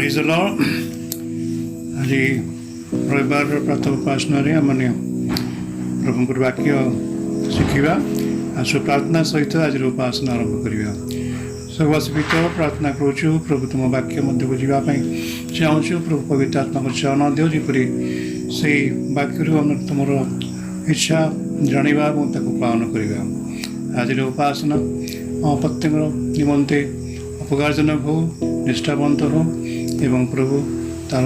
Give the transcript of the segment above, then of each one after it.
Praise the Lord. ଆଜି ରବିବାର ପ୍ରାତଃ ଉପାସନାରେ ଆମେ ପ୍ରଭୁଙ୍କର ବାକ୍ୟ ଶିଖିବା। ଆସ ପ୍ରାର୍ଥନା ସହିତ ଆଜିର ଉପାସନା ଆରମ୍ଭ କରିବା। ସର୍ବସ୍ମିତ ପ୍ରାର୍ଥନା କରୁଛୁ, ପ୍ରଭୁ ତୁମ ବାକ୍ୟ ମଧ୍ୟକୁ ଯିବା ପାଇଁ ଚାହୁଁଛୁ। ପ୍ରଭୁ ପବିତ୍ର ଆତ୍ମାକୁ ଚାଳନା ଦିଅ, ଯେପରି ସେଇ ବାକ୍ୟରୁ ଆମେ ତୁମର ଇଚ୍ଛା ଜାଣିବା ଏବଂ ତାକୁ ପାଳନ କରିବା। ଆଜିର ଉପାସନା ଆମ ପ୍ରତ୍ୟେକର ନିମନ୍ତେ ଉପକାରଜନକ ହଉ, ନିଷ୍ଠାବନ୍ତ ହଉ ଏବଂ ପ୍ରଭୁ ତାର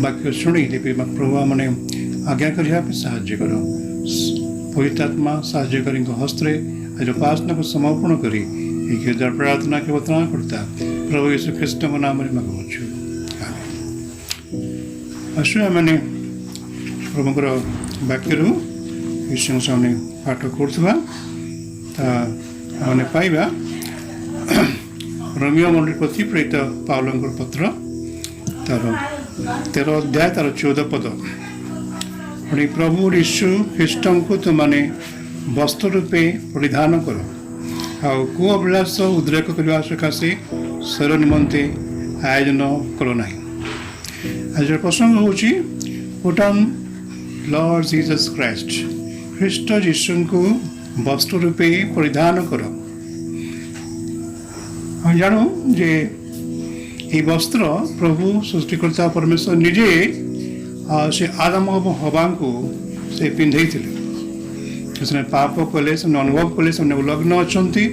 ବାକ୍ୟ ଶୁଣି ପ୍ରଭୁ ମାନେ ଆଜ୍ଞା କରିବା ପାଇଁ ସାହାଯ୍ୟ କର। ପବିତ୍ର ଆତ୍ମା ସାହାଯ୍ୟକାରୀଙ୍କ ହସ୍ତରେ ଆଜି ଉପାସନାକୁ ସମର୍ପଣ କରି ଏହି କ୍ଷୁଦ୍ର ପ୍ରାର୍ଥନା କେବଳ ତ୍ରାଣକର୍ତ୍ତା ପ୍ରଭୁ ଯୀଶୁ ଖ୍ରୀଷ୍ଟଙ୍କ ନାମରେ ମାଗୁଅଛୁ। ଆସୁ ଆମେ ପ୍ରଭୁଙ୍କର ବାକ୍ୟରୁ ଈଶ୍ୱରଙ୍କ ସାମନେ ପାଠ କରୁଥିବା ତା ଆମେ ପାଇବା ରୋମିଓ ମଣ୍ଡଳୀ ପ୍ରତି ପ୍ରେରିତ ପାଉଲଙ୍କର ପତ୍ର ତାର 13 ଅଧ୍ୟାୟ ତାର 14 ପଦ। ପୁଣି ପ୍ରଭୁ ଯୀଶୁ ଖ୍ରୀଷ୍ଟଙ୍କୁ ତୁମମାନେ ବସ୍ତ୍ର ରୂପେ ପରିଧାନ କର, ଆଉ କୁଅ ଅଭିଳାଷ ଉଦ୍ରେକ କରିବା ସକାଶେ ଶରୀର ନିମନ୍ତେ ଆୟୋଜନ କର ନାହିଁ। ଆଜିର ପ୍ରସଙ୍ଗ ହେଉଛି ପୁଟ୍ ଅନ୍ ଲର୍ଡ ଜିସସ୍ ଖ୍ରାଇଷ୍ଟ। ଖ୍ରୀଷ୍ଟ ଯୀଶୁଙ୍କୁ ବସ୍ତ୍ର ରୂପେ ପରିଧାନ କର। ଆମେ ଜାଣୁ ଯେ এই ବସ୍ତ୍ର ପ୍ରଭୁ ସୃଷ୍ଟିକର୍ତ୍ତା ପରମେଶ୍ୱର ନିଜେ ସେ ଆଦମ ଏବଂ ହବାଙ୍କୁ ସେ ପିନ୍ଧେଇଥିଲେ। ସେମାନେ ପାପ କଲେ, ସେମାନେ ଅନୁଭବ କଲେ, ସେମାନେ ଉଲଗ୍ନ ଅଛନ୍ତି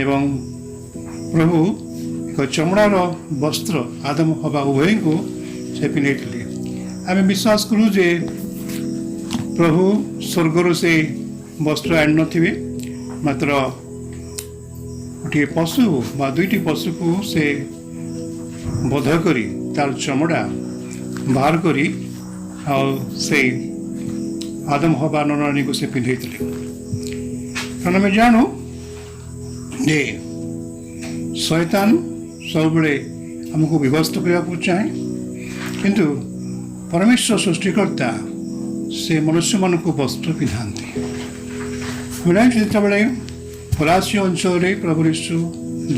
ଏବଂ ପ୍ରଭୁ ଏକ ଚମଡ଼ାର ବସ୍ତ୍ର ଆଦମ ହବା ଉଭୟଙ୍କୁ ସେ ପିନ୍ଧେଇଥିଲେ। ଆମେ ବିଶ୍ୱାସ କରୁ ଯେ ପ୍ରଭୁ ସ୍ୱର୍ଗରୁ ସେ ବସ୍ତ୍ର ଆଣିନଥିବେ, ମାତ୍ର ଗୋଟିଏ ପଶୁ ବା ଦୁଇଟି ପଶୁକୁ ସେ ବଧ କରି ତାର ଚମଡ଼ା ବାହାର କରି ଆଉ ସେଇ ଆଦମ ହବା ନରନାରୀଙ୍କୁ ସେ ପିନ୍ଧେଇଥିଲେ। କାରଣ ଆମେ ଜାଣୁ ଯେ ଶୟତାନ ସବୁବେଳେ ଆମକୁ ବିଭସ୍ତ କରିବାକୁ ଚାହେଁ, କିନ୍ତୁ ପରମେଶ୍ୱର ସୃଷ୍ଟିକର୍ତ୍ତା ସେ ମନୁଷ୍ୟମାନଙ୍କୁ ବସ୍ତ୍ର ପିନ୍ଧାନ୍ତି। ଯେତେବେଳେ ଫରାସୀ ଅଞ୍ଚଳରେ ପ୍ରଭୁ ଯୀଶୁ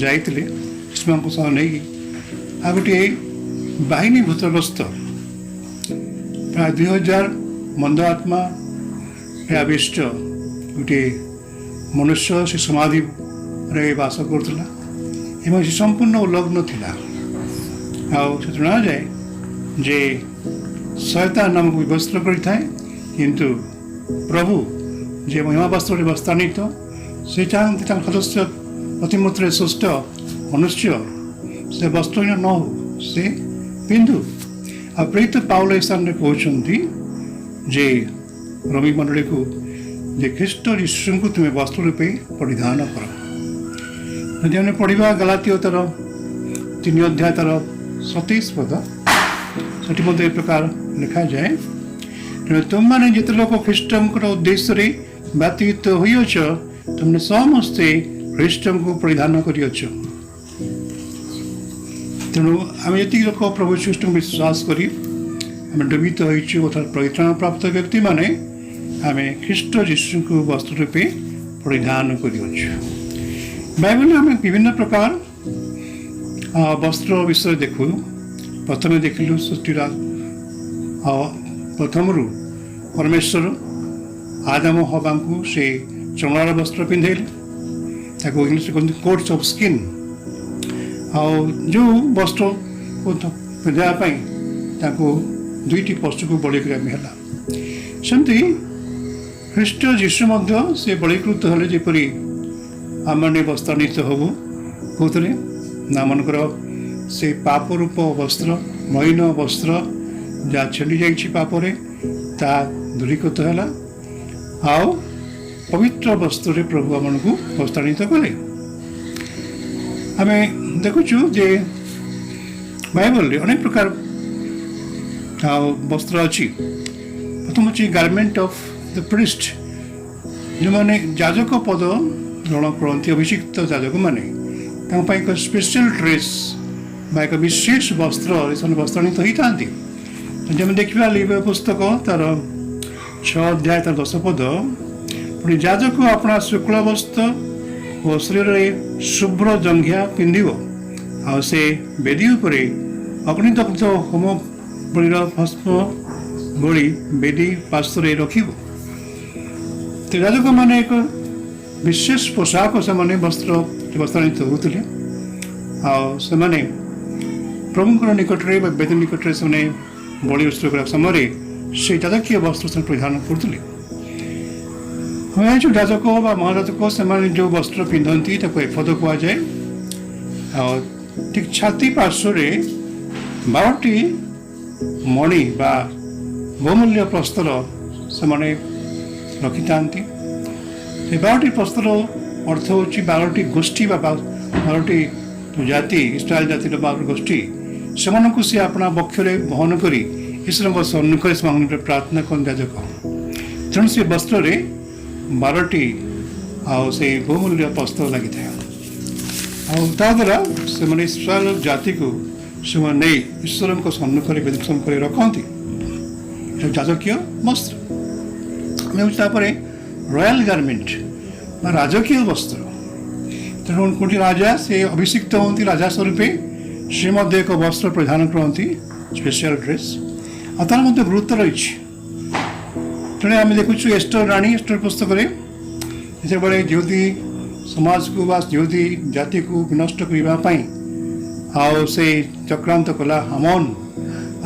ଯାଇଥିଲେ ସେମାନଙ୍କ ସହ ନେଇକି, ଆଉ ଗୋଟିଏ ବାହିନୀ ଭୂତଗ୍ରସ୍ତ ପ୍ରାୟ 2000 ମନ୍ଦ ଆତ୍ମା ଆବିଷ୍ଟ ଗୋଟିଏ ମନୁଷ୍ୟ ସେ ସମାଧିରେ ବାସ କରୁଥିଲା ଏବଂ ସେ ସମ୍ପୂର୍ଣ୍ଣ ଉଲଗ୍ନ ଥିଲା। ଆଉ ସେ ଜଣାଯାଏ ଯେ ଶୟତାନ ଆମକୁ ବିଭସ୍ତ କରିଥାଏ, କିନ୍ତୁ ପ୍ରଭୁ ଯେ ମହିମା ବସ୍ତ୍ରରେ ବସ୍ତ୍ରାନ୍ୱିତ, ସେ ଚାହାନ୍ତି ତାଙ୍କ ସଦସ୍ୟ ପ୍ରତିମୂର୍ତ୍ତିରେ ସୃଷ୍ଟ ମନୁଷ୍ୟ ସେ ବସ୍ତ୍ରହୀନ ନ ହଉ, ସେ ପିନ୍ଧୁ। ଆଉ ପ୍ରେରିତ ପାଉଲ ଏ ସ୍ଥାନରେ କହୁଛନ୍ତି ଯେ ରୋମୀ ମଣ୍ଡଳୀକୁ ଯେ ଖ୍ରୀଷ୍ଟ ଯୀଶୁଙ୍କୁ ତୁମେ ବସ୍ତ୍ର ରୂପେ ପରିଧାନ କର। ଯଦି ଆମେ ପଢ଼ିବା ଗଲାତୀୟ ତାର 3 ଅଧ୍ୟାୟ ତାର 27 ପଦ, ସେଠି ମଧ୍ୟ ଏ ପ୍ରକାର ଲେଖାଯାଏ, ତେଣୁ ତୁମମାନେ ଯେତେ ଲୋକ ଖ୍ରୀଷ୍ଟଙ୍କର ଉଦ୍ଦେଶ୍ୟରେ ବାତିତ ହୋଇଅଛ, ତୁମେ ସମସ୍ତେ ଖ୍ରୀଷ୍ଟଙ୍କୁ ପରିଧାନ କରିଅଛ। ତେଣୁ ଆମେ ଯେତିକି ଲୋକ ପ୍ରଭୁ ଯୀଶୁଙ୍କୁ ବିଶ୍ୱାସ କରି ଆମେ ଡୁବିତ ହୋଇଛୁ ଅର୍ଥାତ୍ ପରିତ୍ରାଣ ପ୍ରାପ୍ତ ବ୍ୟକ୍ତିମାନେ ଆମେ ଖ୍ରୀଷ୍ଟ ଯୀଶୁଙ୍କୁ ବସ୍ତ୍ର ରୂପେ ପରିଧାନ କରିଅଛୁ। ବାଇବେଲରେ ଆମେ ବିଭିନ୍ନ ପ୍ରକାର ବସ୍ତ୍ର ବିଷୟରେ ଦେଖୁ। ପ୍ରଥମେ ଦେଖିଲୁ ସୃଷ୍ଟିର ପ୍ରଥମରୁ ପରମେଶ୍ୱର ଆଦମ ହବାଙ୍କୁ ସେ ଚମଡ଼ାର ବସ୍ତ୍ର ପିନ୍ଧେଇଲେ, ତାକୁ ଇଂଲିଶରେ କୁହନ୍ତି କୋଟ୍ସ ଅଫ୍ ସ୍କିନ୍। ଆଉ ଯେଉଁ ବସ୍ତ୍ର ପିନ୍ଧିବା ପାଇଁ ତାଙ୍କୁ ଦୁଇଟି ପଶୁକୁ ବଳି କରିବା ପାଇଁ ହେଲା, ସେମିତି ଖ୍ରୀଷ୍ଟ ଯୀଶୁ ମଧ୍ୟ ସେ ବଳୀକୃତ ହେଲେ, ଯେପରି ଆମମାନେ ବସ୍ତ୍ରାନ୍ୱିତ ହେବୁ। କେଉଁଥିରେ ନା ଆମମାନଙ୍କର ସେ ପାପ ରୂପ ବସ୍ତ୍ର, ମଳିନ ବସ୍ତ୍ର ଯାହା ଛିଣ୍ଡି ଯାଇଛି ପାପରେ, ତାହା ଦୂରୀକୃତ ହେଲା, ଆଉ ପବିତ୍ର ବସ୍ତ୍ରରେ ପ୍ରଭୁ ଆମମାନଙ୍କୁ ବସ୍ତ୍ରାନ୍ୱିତ କଲେ। ଆମେ ଦେଖୁଛୁ ଯେ ବାଇବେଲରେ ଅନେକ ପ୍ରକାର ବସ୍ତ୍ର ଅଛି। ପ୍ରଥମ ଅଛି ଗାର୍ମେଣ୍ଟ ଅଫ୍ ଦ ପ୍ରିଷ୍ଟ। ଯେଉଁମାନେ ଯାଜକ ପଦ ଗ୍ରହଣ କରନ୍ତି, ଅଭିଷିକ୍ତ ଯାଜକମାନେ, ତାଙ୍କ ପାଇଁ ଏକ ସ୍ପେଶିଆଲ ଡ୍ରେସ୍ ବା ଏକ ବିଶେଷ ବସ୍ତ୍ରରେ ସେମାନେ ବସ୍ତ୍ରାନ୍ୱିତ ହୋଇଥାନ୍ତି। ଯଦି ଆମେ ଦେଖିବା ଲେବୀୟ ପୁସ୍ତକ ତାର 6 ଅଧ୍ୟାୟ ତାର 10 ପଦ, ପୁଣି ଯାଜକ ଆପଣା ଶୁକ୍ଳ ବସ୍ତ୍ର ଓ ଶରୀରରେ ଶୁଭ୍ର ଜଙ୍ଘିଆ ପିନ୍ଧିବ, ଆଉ ସେ ବେଦୀ ଉପରେ ଅଗ୍ନିଦଗ୍ଧ ହୋମ ବଳିର ଭସ୍ମ ବୋଳି ବେଦୀ ପାର୍ଶ୍ୱରେ ରଖିବ। ରାଜକମାନେ ଏକ ବିଶେଷ ପୋଷାକ ସେମାନେ ବସ୍ତ୍ରାନ୍ୱିତ ହେଉଥିଲେ। ଆଉ ସେମାନେ ପ୍ରଭୁଙ୍କର ନିକଟରେ ବା ବେଦୀ ନିକଟରେ ସେମାନେ ବଳି ଉତ୍ସର୍ଗ କରିବା ସମୟରେ ସେ ଯାଜକୀୟ ବସ୍ତ୍ର ସେମାନେ ପରିଧାନ କରୁଥିଲେ। ଯେଉଁ ଯାଜକ ବା ମହାଯାଜକ ସେମାନେ ଯେଉଁ ବସ୍ତ୍ର ପିନ୍ଧନ୍ତି ତାକୁ ଏଫଦ କୁହାଯାଏ। ଆଉ ଠିକ୍ ଛାତି ପାର୍ଶ୍ୱରେ 12ଟି ମଣି ବା ବହୁମୂଲ୍ୟ ପ୍ରସ୍ତର ସେମାନେ ରଖିଥାନ୍ତି। ସେ 12ଟି ପ୍ରସ୍ତର ଅର୍ଥ ହେଉଛି 12ଟି ଗୋଷ୍ଠୀ ବା 12ଟି ଜାତି, ଇସ୍ରାଏଲ ଜାତିର 12 ଗୋଷ୍ଠୀ, ସେମାନଙ୍କୁ ସେ ଆପଣା ବକ୍ଷରେ ବହନ କରି ଈଶ୍ୱରଙ୍କ ସମ୍ମୁଖରେ ସେମାନଙ୍କ ପ୍ରାର୍ଥନା କରନ୍ତି ଯାଜକ। ତେଣୁ ସେ ବସ୍ତ୍ରରେ 12ଟି ଆଉ ସେଇ ବହୁମୂଲ୍ୟ ପ୍ରସ୍ତର ଲାଗିଥାଏ। ଆଉ ତାଦ୍ୱାରା ସେମାନେ ଇସ୍ରାଏଲ ଜାତିକୁ ସେମାନେ ନେଇ ଈଶ୍ୱରଙ୍କ ସମ୍ମୁଖରେ ବେଦୀ ସମ୍ମୁଖରେ ରଖନ୍ତି। ଯାଜକୀୟ ବସ୍ତ୍ର ହେଉଛି ତାପରେ ରୟାଲ ଗାର୍ମେଣ୍ଟ ବା ରାଜକୀୟ ବସ୍ତ୍ର। ତେଣୁ କୋଟି ରାଜା ସେ ଅଭିଷିକ୍ତ ହୁଅନ୍ତି ରାଜା ସ୍ୱରୂପେ, ସେ ମଧ୍ୟ ଏକ ବସ୍ତ୍ର ପରିଧାନ କରନ୍ତି, ସ୍ପେଶିଆଲ ଡ୍ରେସ୍। ଆଉ ତାର ମଧ୍ୟ ଗୁରୁତ୍ୱ ରହିଛି। ତେଣୁ ଆମେ ଦେଖୁଛୁ ଏଷ୍ଟର ରାଣୀ, ଏଷ୍ଟର ପୁସ୍ତକରେ ଯେତେବେଳେ ଯେହୁଦୀ ସମାଜକୁ ବା ଯେହୁଦୀ ଜାତିକୁ ବିନଷ୍ଟ କରିବା ପାଇଁ ଆଉ ସେ ଚକ୍ରାନ୍ତ କଲା ହାମନ,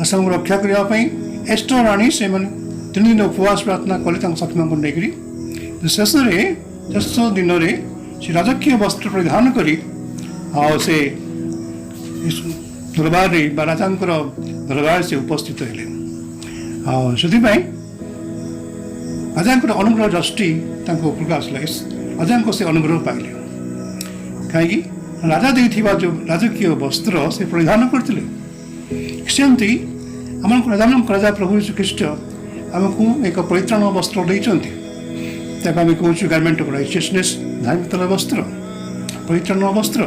ସେମାନଙ୍କୁ ରକ୍ଷା କରିବା ପାଇଁ ଏଷ୍ଟର ରାଣୀ ସେମାନେ 3 ଦିନ ଉପବାସ ପ୍ରାର୍ଥନା କଲେ ତାଙ୍କ ଶତ୍ରୁମାନଙ୍କୁ ନେଇକରି। ଶେଷ ଦିନରେ ସେ ରାଜକୀୟ ବସ୍ତ୍ର ପରିଧାନ କରି ଆଉ ସେ ଦରବାରରେ ବା ରାଜାଙ୍କର ଦରବାରରେ ସେ ଉପସ୍ଥିତ ହେଲେ। ଆଉ ସେଥିପାଇଁ ରାଜାଙ୍କର ଅନୁଗ୍ରହ ଦୃଷ୍ଟି ତାଙ୍କ ଉପରକୁ ଆସିଲା। ରାଜାଙ୍କ ସେ ଅନୁଗ୍ରହ ପାଇଲେ। କାହିଁକି? ରାଜା ଦେଇଥିବା ଯେଉଁ ରାଜକୀୟ ବସ୍ତ୍ର ସେ ପରିଧାନ କରିଥିଲେ। ସେମିତି ଆମମାନଙ୍କ ରାଜା ପ୍ରଭୁ ଯୀଶୁ ଖ୍ରୀଷ୍ଟ ଆମକୁ ଏକ ପରିତ୍ରାଣ ବସ୍ତ୍ର ଦେଇଛନ୍ତି। ତାକୁ ଆମେ କହୁଛୁ ଗାର୍ମେଣ୍ଟ ଅଫ୍ ରାଇଚିୟସନେସ୍, ଧାର୍ମିକତାର ବସ୍ତ୍ର, ପରିତ୍ରାଣ ବସ୍ତ୍ର।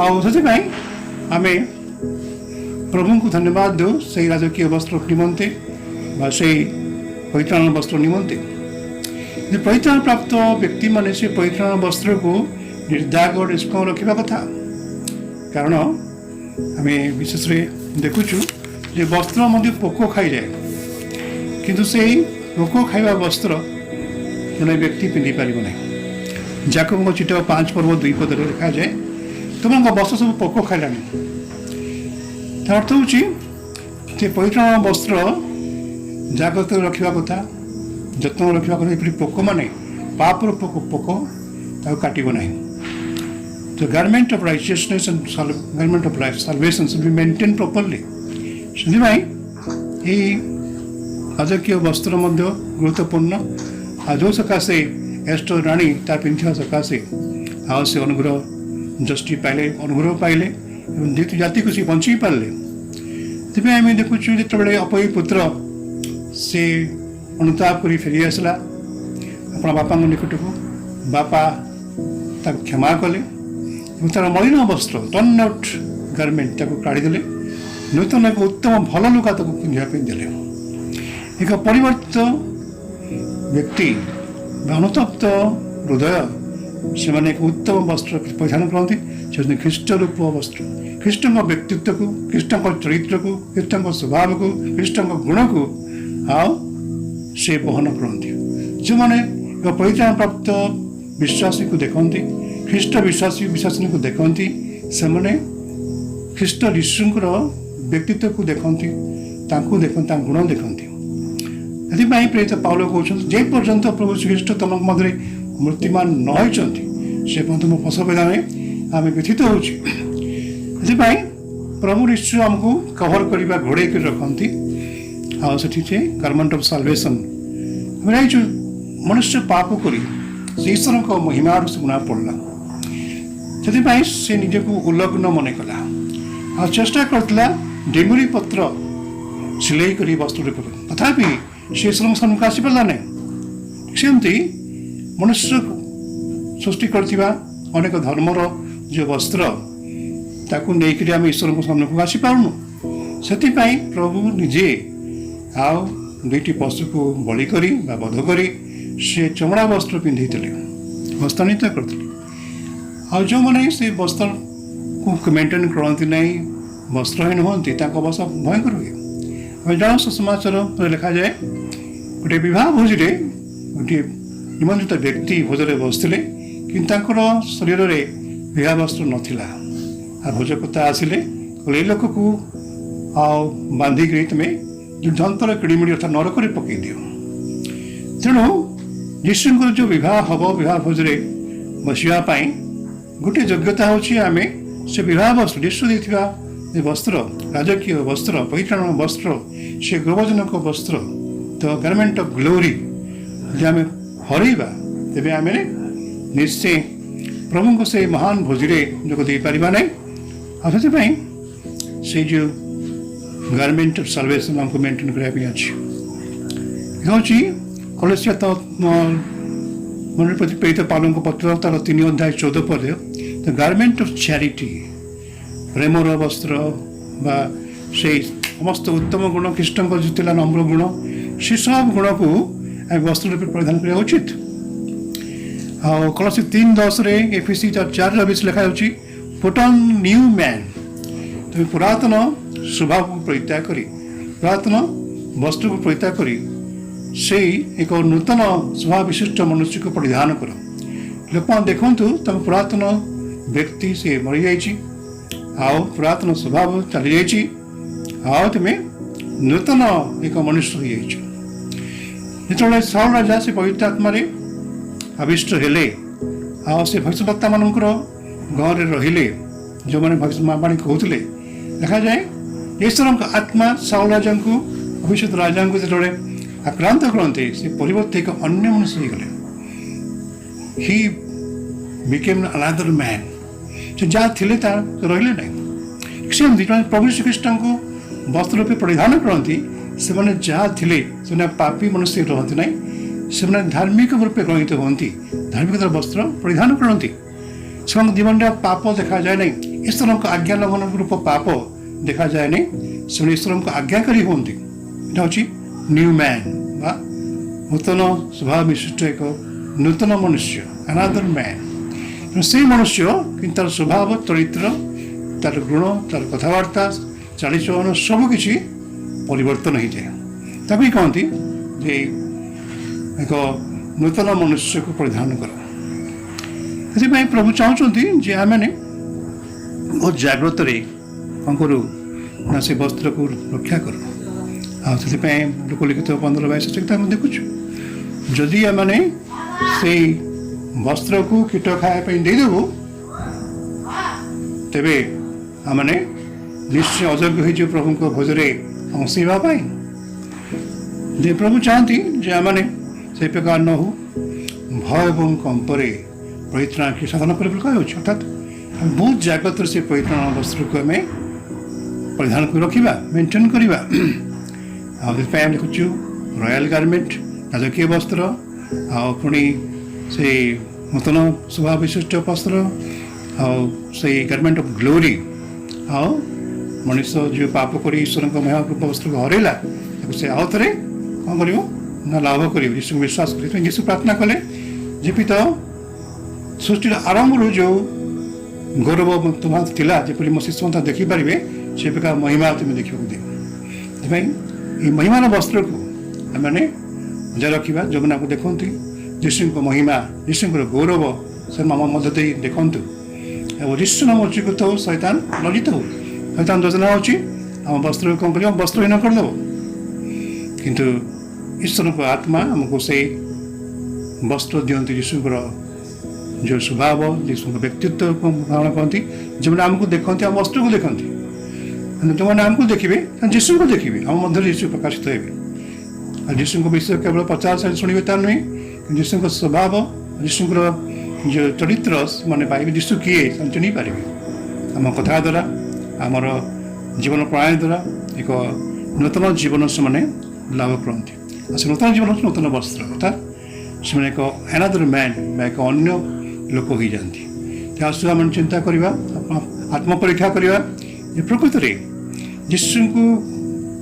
ଆଉ ସେଥିପାଇଁ ଆମେ ପ୍ରଭୁଙ୍କୁ ଧନ୍ୟବାଦ ଦେଉ ସେଇ ରାଜକୀୟ ବସ୍ତ୍ର ନିମନ୍ତେ ବା ସେଇ ପରିତ୍ରାଣ ବସ୍ତ୍ର ନିମନ୍ତେ। ପରିତ୍ରାଣ ପ୍ରାପ୍ତ ବ୍ୟକ୍ତିମାନେ ସେ ପରିତ୍ରାଣ ବସ୍ତ୍ରକୁ ନିର୍ଦାଗ ନିଷ୍କମ ରଖିବା କଥା। କାରଣ ଆମେ ବିଶେଷରେ ଦେଖୁଛୁ ଯେ ବସ୍ତ୍ର ମଧ୍ୟ ପୋକ ଖାଇଯାଏ, କିନ୍ତୁ ସେଇ ପୋକ ଖାଇବା ବସ୍ତ୍ର ଜଣେ ବ୍ୟକ୍ତି ପିନ୍ଧିପାରିବ ନାହିଁ। ଯାକବଙ୍କ ଚିଠା 5 ପର୍ବ 2 ପଦରେ ଲେଖାଯାଏ, ତୁମଙ୍କ ବସ୍ତ୍ର ସବୁ ପୋକ ଖାଇଲାଣି। ତା ଅର୍ଥ ହେଉଛି ସେ ପରିତ୍ରାଣ ବସ୍ତ୍ର ଜାଗ୍ରତ ରଖିବା କଥା, ଯତ୍ନ ରଖିବା କଥା। ଏପରି ପୋକମାନେ ପାପର ପୋକ ତାକୁ କାଟିବ ନାହିଁ। The garment of righteousness and garment of life salvation should be maintain properly. ସେଥିପାଇଁ ଏହି ରାଜକୀୟ ବସ୍ତ୍ର ମଧ୍ୟ ଗୁରୁତ୍ୱପୂର୍ଣ୍ଣ। ଆଉ ଯେଉଁ ସକାଶେ ଏଷ୍ଟର ରାଣୀ ତା ପିନ୍ଧିବା ସକାଶେ ଆଉ ସେ ଅନୁଗ୍ରହ ଦୃଷ୍ଟି ପାଇଲେ, ଅନୁଗ୍ରହ ପାଇଲେ ଏବଂ ଯେହେତୁ ଜାତିକୁ ସେ ବଞ୍ଚେଇ ପାରିଲେ। ସେଥିପାଇଁ ଆମେ ଦେଖୁଛୁ ଯେତେବେଳେ ଅପୟୀ ପୁତ୍ର ସେ ଅନୁତାପ କରି ଫେରି ଆସିଲା ଆପଣ ବାପାଙ୍କ ନିକଟକୁ, ବାପା ତାକୁ କ୍ଷମା କଲେ ଏବଂ ତାର ମଳିନ ବସ୍ତ୍ର ଟର୍ନ ଆଉଟ୍ ଗାର୍ମେଣ୍ଟ ତାକୁ କାଢ଼ିଦେଲେ, ନୂତନ ଏକ ଉତ୍ତମ ଭଲ ଲୁଗା ତାକୁ ପିନ୍ଧିବା ପାଇଁ ଦେଲେ। ଏକ ପରିବର୍ତ୍ତିତ ବ୍ୟକ୍ତି ବା ଅନୁତପ୍ତ ହୃଦୟ ସେମାନେ ଏକ ଉତ୍ତମ ବସ୍ତ୍ର ପରିଧାନ କରନ୍ତି। ସେ ହେଉଛନ୍ତି ଖ୍ରୀଷ୍ଟ ରୂପ ବସ୍ତ୍ର। ଖ୍ରୀଷ୍ଟଙ୍କ ବ୍ୟକ୍ତିତ୍ୱକୁ, ଖ୍ରୀଷ୍ଟଙ୍କ ଚରିତ୍ରକୁ, ଖ୍ରୀଷ୍ଟଙ୍କ ସ୍ୱଭାବକୁ, ଖ୍ରୀଷ୍ଟଙ୍କ ଗୁଣକୁ ଆଉ ସେ ବହନ କରନ୍ତି। ଯେଉଁମାନେ ଏକ ପରିତ୍ରାଣ ପ୍ରାପ୍ତ ବିଶ୍ୱାସୀକୁ ଦେଖନ୍ତି, ଖ୍ରୀଷ୍ଟ ବିଶ୍ୱାସିନୀକୁ ଦେଖନ୍ତି, ସେମାନେ ଖ୍ରୀଷ୍ଟ ଯୀଶୁଙ୍କର ବ୍ୟକ୍ତିତ୍ୱକୁ ଦେଖନ୍ତି, ତାଙ୍କୁ ଦେଖନ୍ତି, ତାଙ୍କ ଗୁଣ ଦେଖନ୍ତି। ସେଥିପାଇଁ ପ୍ରେରିତ ପାଉଲ କହୁଛନ୍ତି, ଯେ ପର୍ଯ୍ୟନ୍ତ ପ୍ରଭୁ ଶ୍ରୀଖ୍ରୀଷ୍ଟ ତମ ମଧ୍ୟରେ ମୂର୍ତ୍ତିମାନ ନ ହୋଇଛନ୍ତି ସେ ପର୍ଯ୍ୟନ୍ତ ମୋ ପଶବେଦନାରେ ଆମେ ବ୍ୟଥିତ ହେଉଛୁ। ସେଥିପାଇଁ ପ୍ରଭୁ ଯୀଶୁ ଆମକୁ କଭର କରିବା, ଘୋଡ଼େଇ କରି ରଖନ୍ତି। ଆଉ ସେଠି ସେ ଗାର୍ମେଣ୍ଟ ଅଫ୍ ସାଲଭେସନ୍। ଆମେ ଜାଣିଛୁ ମନୁଷ୍ୟ ପାପ କରି ସେ ଈଶ୍ୱରଙ୍କ ମହିମାରୁ ସେ ଗୁଣା ପଡ଼ିଲା। ସେଥିପାଇଁ ସେ ନିଜକୁ ଉଲ୍ଲଗ୍ନ ମନେ କଲା ଆଉ ଚେଷ୍ଟା କରିଥିଲା ଡେଙ୍ଗୁରି ପତ୍ର ସିଲେଇ କରି ବସ୍ତ୍ର ରୂପରେ, ତଥାପି ସେ ଈଶ୍ୱରଙ୍କ ସମ୍ମୁଖକୁ ଆସିପାରିଲା ନାହିଁ। ସେମିତି ମନୁଷ୍ୟ ସୃଷ୍ଟି କରିଥିବା ଅନେକ ଧର୍ମର ଯେଉଁ ବସ୍ତ୍ର ତାକୁ ନେଇକରି ଆମେ ଈଶ୍ୱରଙ୍କ ସମ୍ମୁଖକୁ ଆସିପାରୁନୁ। ସେଥିପାଇଁ ପ୍ରଭୁ ନିଜେ ଆଉ 2ଟି ପଶୁକୁ ବଳି କରି ବା ବଧ କରି ସେ ଚମଡ଼ା ବସ୍ତ୍ର ପିନ୍ଧିଥିଲେ, ବସ୍ତ୍ରାନ୍ୱିତ କରିଥିଲେ। ଆଉ ଯେଉଁମାନେ ସେ ବସ୍ତ୍ର को मेंटेन करती ना वस्त्रहीन हमें अवस्था भयंकर हुए। हम जान समाचार लिखा जाए गोटे बहुत भोजी गोटे निमंत्रित व्यक्ति भोजन बसते कि शरीर में विवाह वस्त्र नाला आ भोजकर्ता आसिले ये लोक को बांधिक तुम्हें जो जंतर किड़ीमिड़ी अर्थात नरक पकई दियो। तेणु यीशुଙ୍କର जो विवाह हम विवाह भोजरे बसवाई गोटे योग्यता हूँ आम से विवाह वस्त्र यीशु देथिबा वस्त्र राजकीय वस्त्र परित्राण वस्त्र से गौरवजनक वस्त्र द गारमेंट ऑफ ग्लोरी जो आम हरइबा तेबे आम निश्चय प्रभु को से महान भोजरे जोग दे पारिबा नै। से जो गारमेंट ऑफ साल्वेशन हमको मेंटेन करने अच्छी हूँ कलसिया तो मन प्रति प्रेरित पालन को पत्र तार 3 अध्याय 14 पद the garment of charity Premiere वस्त्र बा से समस्त उत्तम गुण ख्रीष्ट जितला नम्र गुण से सब गुण को वस्त्र रूपे परिधान करने उचित। कलसी 3:10 एफएसी 4:20 लिखा पुट ऑन न्यू मैन तुम पुरातन स्वभाव को परित्याग करी पुरातन वस्त्र को परित्याग करी से एक नूतन स्वभाव विशिष्ट मनुष्य को परिधान कर। लोक देखु तुम पुरातन व्यक्ति से मरी जाइए आओ पुरातन स्वभाव चली जाइए आओ तुम्हें नूतन एक मनुष्य हो जाइए। जो साउल राजा से पवित्र आत्मारे आविष्ट हेले आओ से भविष्यवक्ता मानकर गाँव में रहिले जो मैंने भविष्यवाणी कहते देखा जाए ईश्वर आत्मा साउल राजा को भविष्य राजा को जो आक्रांत करते से परिवर्ते एक अन्य मनुष्य हो गले ही बिकेम अनदर मैन से जहाँ थे रहिले ना सेमती प्रभु श्रीकृष्ण को वस्त्र रूपे परिधान करती से मैंने जहाँ थे से पापी मनुष्य रहते ना से धार्मिक रूपे ग्रहित होती धार्मिकतार वस्त्र परिधान करती से जीवन में पाप देखा जाए ना ईश्वर को आज्ञा लंघन रूप पाप देखा जाए ना से ईश्वर को आज्ञाकारी होती यहाँ हूँ न्यू मैन बा नूतन स्वभाव विशिष्ट एक नूतन मनुष्य अनादर मैन से मनुष्य कि तार स्वभाव चरित्र तार गुण तार कथबार्ता चालीचलन सबकि परिवर्तन हो जाए तभी कहती जे एक नूतन मनुष्य को परिधान कर। से प्रभु चाहते आम बहुत जाग्रत कौन करूँ ना से वस्त्र को रक्षा करूँ लोकलिखित 15-22 देखुଛୁ जदि आमने से वस्त्र को कीट खायापी देदेबू तेबे आमने निश्चय अयोग्य हो प्रभु को भोजरे अंशापी जे प्रभु चाहती जे आमने से प्रकार न हो भय और कंपरे परित्राण की साधन कर अर्थात बहुत जागृत से परित्राण वस्त्र को आम परिधान कर रखा मेंटेन करवा। लिखुचु रॉयल गारमेंट राजकीय वस्त्र पुणी से नूतन स्वभाव विशिष्ट वस्त्र से गारमेंट ऑफ ग्लोरी मनुष्य जो पाप कर ईश्वर महाप्रभु वस्त्र को हरैला से आउ थे कौन कर ना लाभ कर यीशु विश्वास कर यीशु प्रार्थना कले जीवित सृष्टि आरंभ जो गौरव तुम्हारा थिला जपरी मो शिशु देखिपारे से प्रकार महिमा तुम्हें देखा दिए ये महिमान वस्त्र को मैंने बजाय रखा जो मैंने आपको देखते यीशु को महिमा यीशु गौरव से मध्य देखु यीशु नाम उच्चीकृत हो शैतान लज्जित हो शैतान योजना होची आम वस्त्र कौन कर वस्त्रहीन करदेव किंतु ईश्वर को आत्मा आमको से वस्त्र दिखती यीशु जो स्वभाव यीशु व्यक्तित्व को धारण करती जो मैंने आमको देखते आम वस्त्र को देखती जो मैंने आमको देखिए यीशु को देखिए आम मध्य यीशु प्रकाशित हे यीशु को विषय केवल 50 शुणे तार नुहे यीशु को स्वभाव यीशु जो चरित्र मैंने पाइबे यीशु किए चिन्ह पारे आम कथा द्वारा आमर जीवन प्रणाली द्वारा एक नूतन जीवन से मैंने लाभ करती से नूतन जीवन नूतन वस्त्र अर्थात से एक अनदर मैन एक अन्य लोक हो जाती आसु आम चिंता करवा आत्मपरीक्षा करवा प्रकृत में यीशु को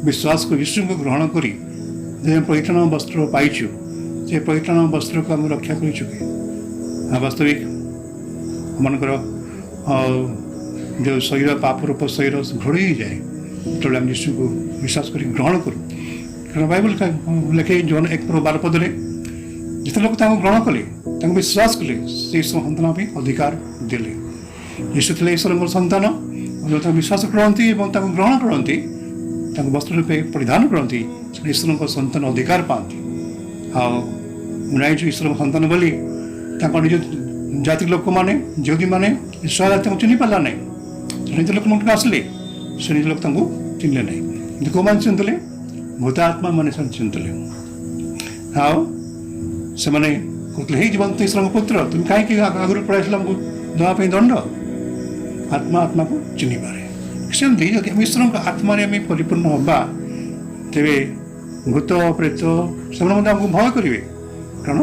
विश्वास कर यीशु को ग्रहण करी परित्राण वस्त्र पाइचु से परित्राण वस्त्र को आम रक्षा कर वास्तविक आमर जो शरीर पाप रूप शरीर घोड़े ही जाए जो आम यीशु को विश्वास कर ग्रहण करूँ कारण बाइबल का लिखे जौन 1:12 पदे जिते लोग ग्रहण कले विश्वास कले से सन्तान अधिकार देले यीशु थे ईश्वर सन्तान जो विश्वास करती ग्रहण करती वस्त्र रूपे परिधान करती ईश्वर सन्तान अधिकार पाती आईज ईश्वर सन्तान बोली निज जाति लोक मैंने ज्योति मैंने ईश्वर चिन्ह पारा ना निज लोक आसले से निज लोक चिन्हले ना कि कौ मैंने चिन्हते भूतात्मा मैंने चिन्हते आउ से कहते हे जीवन ईश्वर पुत्र तुम कहीं आगुरी पढ़ाई आमको देवाई दंड आत्मा आत्मा को चिन्ह पारे सेमती जब ईश्वर आत्मा परिपूर्ण हवा तेरे भूत प्रेत से भय करेंगे कारण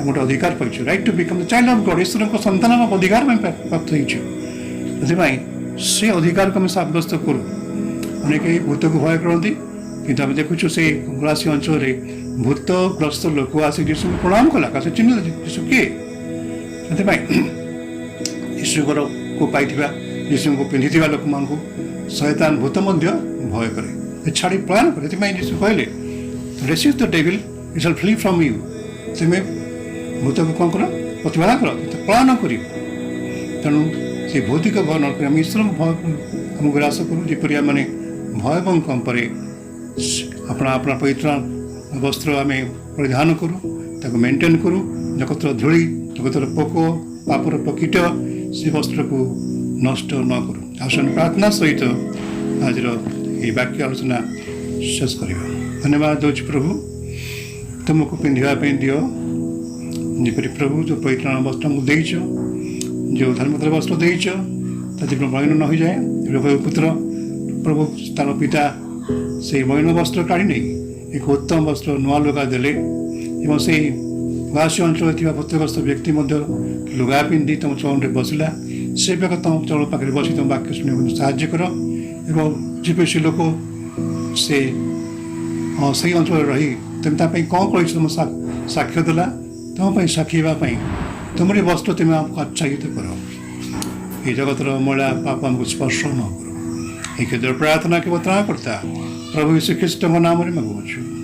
आम गोटे अधिकार पाइछु right to become the child of God ईश्वर सन्तान अधिकार प्राप्त होइछु से अधिकार को आम साब्यस्त करूँ अनेक भूत को भय करती किंतु आम देखुछु से गलासी अंचल भूतग्रस्त लोक आसिक यीशु को प्रणाम कला से चिन्ह यीशु किए से ईश्वर को पाई यीशु को पिंधि लोक मान शैतान भूत भय करे छाड़ी पलायन करे यीशु कहले resist the devil it shall flee from you से भूत को कौन कर प्रतिबाधा कर पलायन कर तेणु से भौतिक भय न कर ईश्वर भय आम ग्रास करूँ जपरी आम भय कम पर अपना अपना पवित्र वस्त्र आम परिधान करूँ मेन्टेन करूँ जगतर धूली जगतर पोक पापर कीट से वस्त्र को नष्ट न करूँ आसन प्रार्थना सहित आज ये वाक्य आलोचना शेष करवा धन्यवाद दूँ प्रभु तुमको पिंधापी दियो जपरी प्रभु जो पवित्र वस्त्र को देच जो धर्मतर वस्त्र देच जीवन मलिन न हो जाए पुत्र प्रभु तार पिता से मलिन वस्त्र काढ़ी नहीं एक उत्तम वस्त्र नुआ लुगा देले से गलासी अंचल भूतग्रस्त व्यक्ति लुगा पिंधि तुम चरण में बसला से तुम चरण पाखे बस तुम वाक्य शुणा साहाଯ୍य कर जीपी लोक से से अंचल रही तुम कौन कर तुम साक्ष्य देला तुम साक्षीवाई तुमरी वस्त्र तुम आमको आच्छादित कर ये जगतर मैला पाप आमको स्पर्श न करो एक प्रार्थना के बता करता प्रभु यीशु ख्रीष्ट नाम में मांगुछु।